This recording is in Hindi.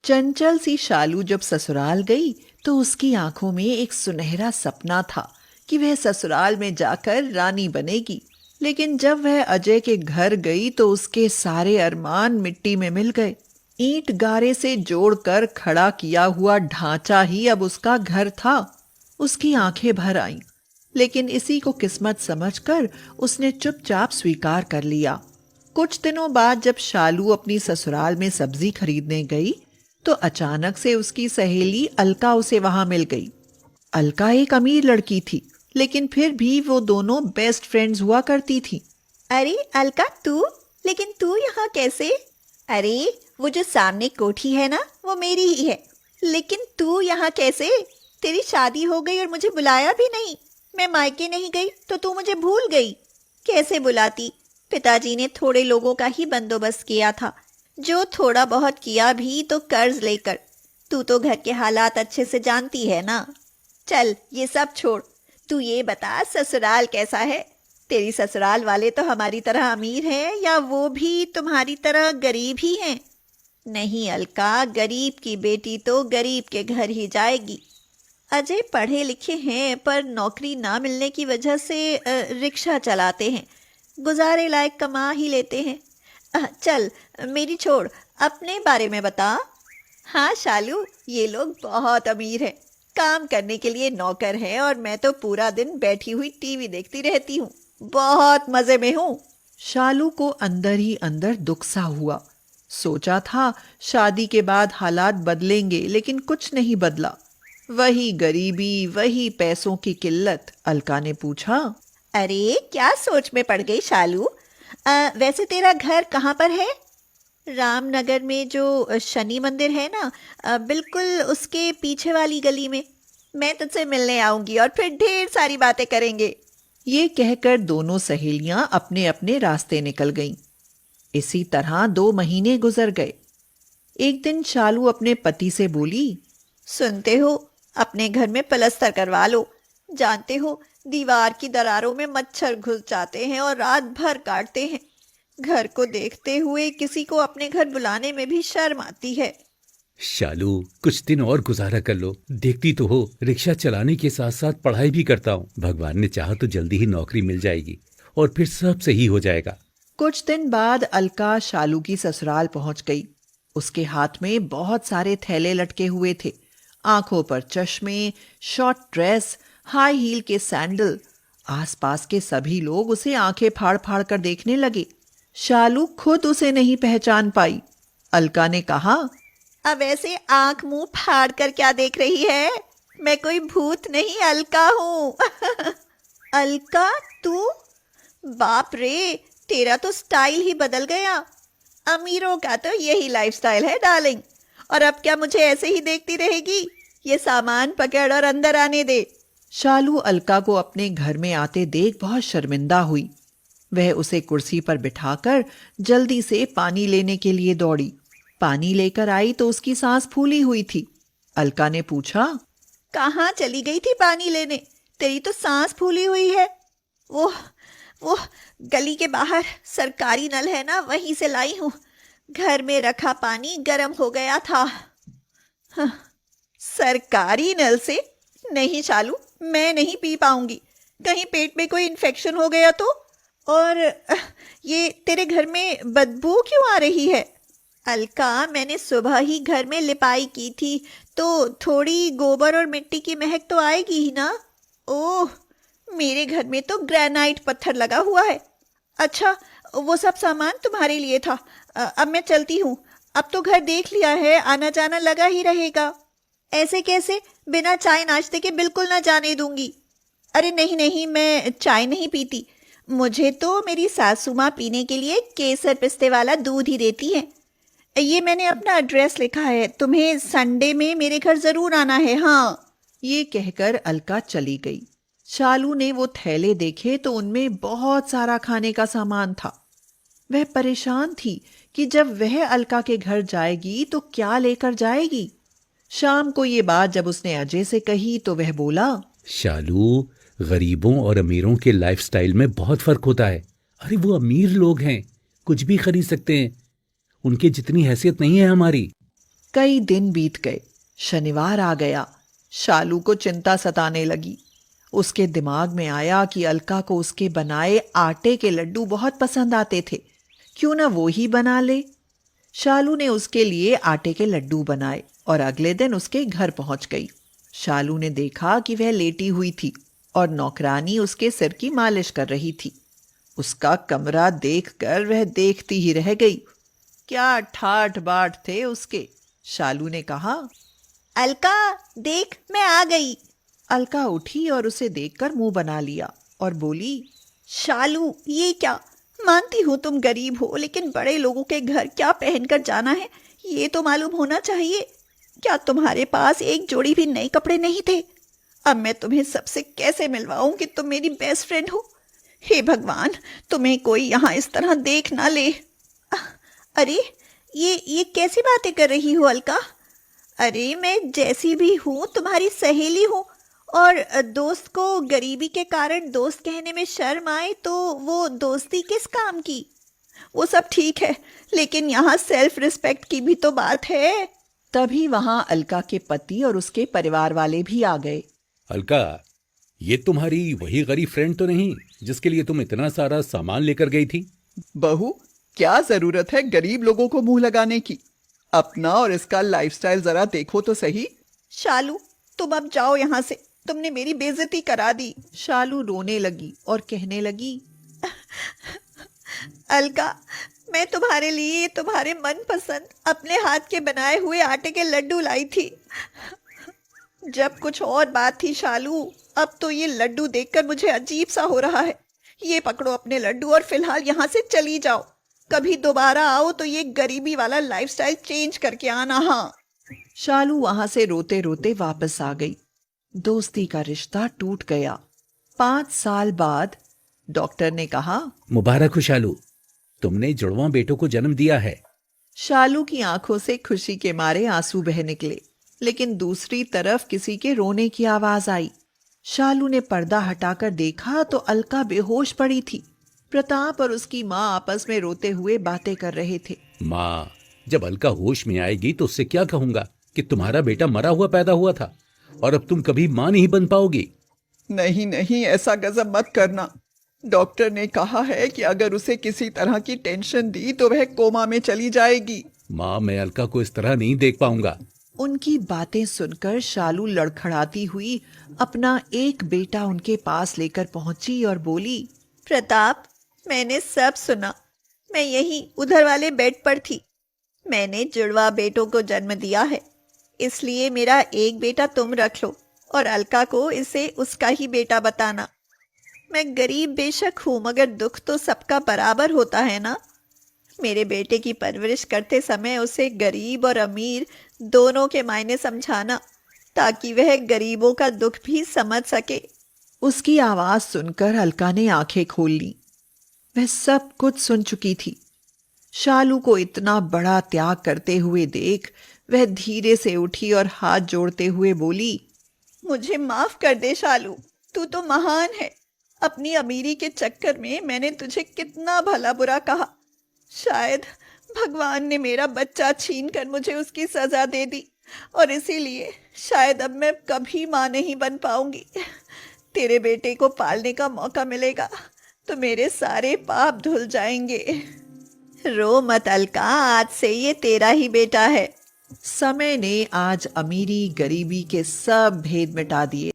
चंचल सी शालू जब ससुराल गई तो उसकी आंखों में एक सुनहरा सपना था कि वह ससुराल में जाकर रानी बनेगी। लेकिन जब वह अजय के घर गई तो उसके सारे अरमान मिट्टी में मिल गए। ईंट गारे से जोड़कर खड़ा किया हुआ ढांचा ही अब उसका घर था। उसकी आंखें भर आईं, लेकिन इसी को किस्मत समझकर उसने चुपचाप स्वीकार कर लिया। कुछ दिनों बाद जब शालू अपनी ससुराल में सब्जी खरीदने गई तो अचानक से उसकी सहेली अलका उसे वहां मिल गई। अलका एक अमीर लड़की थी, लेकिन फिर भी वो दोनों बेस्ट फ्रेंड्स हुआ करती थी। अरे अलका, लेकिन तू यहाँ कैसे? अरे वो जो सामने कोठी है ना, वो मेरी ही है। लेकिन तू यहाँ कैसे? तेरी शादी हो गई और मुझे बुलाया भी नहीं। मैं मायके नहीं गई तो तू मुझे भूल गई। कैसे बुलाती? पिताजी ने थोड़े लोगों का ही बंदोबस्त किया था, जो थोड़ा बहुत किया भी तो कर्ज लेकर। तू तो घर के हालात अच्छे से जानती है ना। चल ये सब छोड़, तू ये बता ससुराल कैसा है? तेरी ससुराल वाले तो हमारी तरह अमीर हैं या वो भी तुम्हारी तरह गरीब ही हैं? नहीं अलका, गरीब की बेटी तो गरीब के घर ही जाएगी। अजय पढ़े लिखे हैं पर नौकरी ना मिलने की वजह से रिक्शा चलाते हैं, गुजारे लायक कमा ही लेते हैं। चल मेरी छोड़, अपने बारे में बता। हाँ शालू, ये लोग बहुत अमीर हैं, काम करने के लिए नौकर हैं और मैं तो पूरा दिन बैठी हुई टीवी देखती रहती हूँ। बहुत मजे में हूँ। शालू को अंदर ही अंदर दुख सा हुआ। सोचा था शादी के बाद हालात बदलेंगे, लेकिन कुछ नहीं बदला। वही गरीबी, वही पैसों की किल्लत। अलका ने पूछा, अरे क्या सोच में पड़ गई शालू? वैसे तेरा घर कहाँ पर है? रामनगर में जो शनि मंदिर है ना, बिल्कुल उसके पीछे वाली गली में। मैं तुझसे मिलने आऊंगी और फिर ढेर सारी बातें करेंगे। ये कहकर दोनों सहेलियां अपने अपने रास्ते निकल गईं। इसी तरह 2 महीने गुजर गए। एक दिन शालू अपने पति से बोली, सुनते हो, अपने घर में प्लास्टर करवा लो। जानते हो, दीवार की दरारों में मच्छर घुस जाते हैं और रात भर काटते हैं। घर को देखते हुए किसी को अपने घर बुलाने में भी शर्म आती है। शालू, कुछ दिन और गुजारा कर लो। देखती तो हो, रिक्शा चलाने के साथ साथ पढ़ाई भी करता हूँ। भगवान ने चाहा तो जल्दी ही नौकरी मिल जाएगी और फिर सब सही हो जाएगा। कुछ दिन बाद अलका शालू की ससुराल पहुंच गई। उसके हाथ में बहुत सारे थैले लटके हुए थे। आंखों पर चश्मे, शॉर्ट ड्रेस, हाई हील के सैंडल। आसपास के सभी लोग उसे आंखें फाड़ फाड़ कर देखने लगे। शालू खुद उसे नहीं पहचान पाई। अलका ने कहा, अब ऐसे आंख मुंह फाड़ कर क्या देख रही है? मैं कोई भूत नहीं, अलका हूँ। अलका तू? बाप रे, तेरा तो स्टाइल ही बदल गया। अमीरों का तो यही लाइफस्टाइल है डार्लिंग। और अब क्या मुझे ऐसे ही देखती रहेगी? ये सामान पकड़ और अंदर आने दे। शालू अलका को अपने घर में आते देख बहुत शर्मिंदा हुई। वह उसे कुर्सी पर बिठाकर जल्दी से पानी लेने के लिए दौड़ी। पानी लेकर आई तो उसकी सांस फूली हुई थी। अलका ने पूछा, कहाँ चली गई थी पानी लेने? तेरी तो सांस फूली हुई है। वो गली के बाहर सरकारी नल है ना, वहीं से लाई हूँ। घर में रखा पानी गर्म हो गया था। हाँ, सरकारी नल से? नहीं शालू, मैं नहीं पी पाऊंगी। कहीं पेट में कोई इन्फेक्शन हो गया तो? और ये तेरे घर में बदबू क्यों आ रही है? अलका, मैंने सुबह ही घर में लिपाई की थी, तो थोड़ी गोबर और मिट्टी की महक तो आएगी ही ना। ओह, मेरे घर में तो ग्रेनाइट पत्थर लगा हुआ है। अच्छा, वो सब सामान तुम्हारे लिए था। अब मैं चलती हूँ। अब तो घर देख लिया है, आना जाना लगा ही रहेगा। ऐसे कैसे? बिना चाय नाश्ते के बिल्कुल ना जाने दूंगी। अरे नहीं नहीं, मैं चाय नहीं पीती। मुझे तो मेरी सासू माँ पीने के लिए केसर पिस्ते वाला दूध ही देती है। ये मैंने अपना एड्रेस लिखा है, तुम्हें संडे में मेरे घर जरूर आना है। हाँ। ये कहकर अलका चली गई। शालू ने वो थैले देखे तो उनमें बहुत सारा खाने का सामान था। वह परेशान थी कि जब वह अलका के घर जाएगी तो क्या लेकर जाएगी। शाम को ये बात जब उसने अजय से कही तो वह बोला, शालू, गरीबों और अमीरों के लाइफस्टाइल में बहुत फर्क होता है। अरे वो अमीर लोग हैं, कुछ भी खरीद सकते हैं। उनके जितनी हैसियत नहीं है हमारी। कई दिन बीत गए। शनिवार आ गया। शालू को चिंता सताने लगी। उसके दिमाग में आया कि अलका को उसके बनाए आटे के लड्डू बहुत पसंद आते थे, क्यों ना वो ही बना ले। शालू ने उसके लिए आटे के लड्डू बनाए और अगले दिन उसके घर पहुंच गई। शालू ने देखा कि वह लेटी हुई थी और नौकरानी उसके सिर की मालिश कर रही थी। उसका कमरा देखकर वह देखती ही रह गई। क्या ठाठ बाट थे उसके। शालू ने कहा, अलका देख, मैं आ गई। अलका उठी और उसे देखकर मुंह बना लिया और बोली, शालू ये क्या, मानती हूँ तुम गरीब हो, लेकिन बड़े लोगों के घर क्या पहनकर जाना है ये तो मालूम होना चाहिए। क्या तुम्हारे पास एक जोड़ी भी नए कपड़े नहीं थे? अब मैं तुम्हें सबसे कैसे मिलवाऊं कि तुम मेरी बेस्ट फ्रेंड हो। हे भगवान, तुम्हें कोई यहाँ इस तरह देख ना ले। अरे ये कैसी बातें कर रही हो अलका? अरे मैं जैसी भी हूँ तुम्हारी सहेली हूँ, और दोस्त को गरीबी के कारण दोस्त कहने में शर्म आए तो वो दोस्ती किस काम की। वो सब ठीक है, लेकिन यहाँ सेल्फ रिस्पेक्ट की भी तो बात है। तभी वहां अलका के पति और उसके परिवार वाले भी आ गए। अलका, ये तुम्हारी वही गरीब फ्रेंड तो नहीं जिसके लिए तुम इतना सारा सामान लेकर गई थी? बहू, क्या जरूरत है गरीब लोगों को मुंह लगाने की। अपना और इसका लाइफस्टाइल जरा देखो तो सही। शालू तुम अब जाओ यहाँ से, तुमने मेरी बेइज्जती करा दी। शालू रोने लगी और कहने लगी, अलका, मैं तुम्हारे लिए तुम्हारे मनपसंद अपने हाथ के बनाए हुए आटे के लड्डू लाई थी। जब कुछ और बात थी शालू, अब तो ये लड्डू देखकर मुझे अजीब सा हो रहा है। ये पकड़ो अपने लड्डू और फिलहाल यहाँ से चली जाओ। कभी दोबारा आओ तो ये गरीबी वाला लाइफस्टाइल चेंज करके आना। हाँ। शालू वहां से रोते रोते वापस आ गई। दोस्ती का रिश्ता टूट गया। 5 साल बाद डॉक्टर ने कहा, मुबारक हो शालू, तुमने जुड़वा बेटों को जन्म दिया है। शालू की आंखों से खुशी के मारे आंसू बह निकले, लेकिन दूसरी तरफ किसी के रोने की आवाज आई। शालू ने पर्दा हटाकर देखा तो अलका बेहोश पड़ी थी। प्रताप और उसकी माँ आपस में रोते हुए बातें कर रहे थे। माँ, जब अलका होश में आएगी तो उससे क्या कहूंगा कि तुम्हारा बेटा मरा हुआ पैदा हुआ था और अब तुम कभी माँ नहीं बन पाओगी। नहीं नहीं, ऐसा गजब मत करना। डॉक्टर ने कहा है कि अगर उसे किसी तरह की टेंशन दी तो वह कोमा में चली जाएगी। माँ, मैं अलका को इस तरह नहीं देख पाऊंगा। उनकी बातें सुनकर शालू लड़खड़ाती हुई अपना एक बेटा उनके पास लेकर पहुंची और बोली, प्रताप, मैंने सब सुना। मैं यहीं उधर वाले बेड पर थी। मैंने जुड़वा बेटों को जन्म दिया है, इसलिए मेरा एक बेटा तुम रख लो और अलका को इसे उसका ही बेटा बताना। मैं गरीब बेशक हूँ, मगर दुख तो सबका बराबर होता है ना। मेरे बेटे की परवरिश करते समय उसे गरीब और अमीर दोनों के मायने समझाना, ताकि वह गरीबों का दुख भी समझ सके। उसकी आवाज सुनकर अलका ने आंखें खोल ली। वह सब कुछ सुन चुकी थी। शालू को इतना बड़ा त्याग करते हुए देख वह धीरे से उठी और हाथ जोड़ते हुए बोली, मुझे माफ कर दे शालू, तू तो महान है। अपनी अमीरी के चक्कर में मैंने तुझे कितना भला बुरा कहा। शायद भगवान ने मेरा बच्चा छीन कर मुझे उसकी सजा दे दी, और इसीलिए शायद अब मैं कभी माँ नहीं बन पाऊंगी। तेरे बेटे को पालने का मौका मिलेगा तो मेरे सारे पाप धुल जाएंगे। रो मत अलका, आज से ये तेरा ही बेटा है। समय ने आज अमीरी गरीबी के सब भेद मिटा दिए।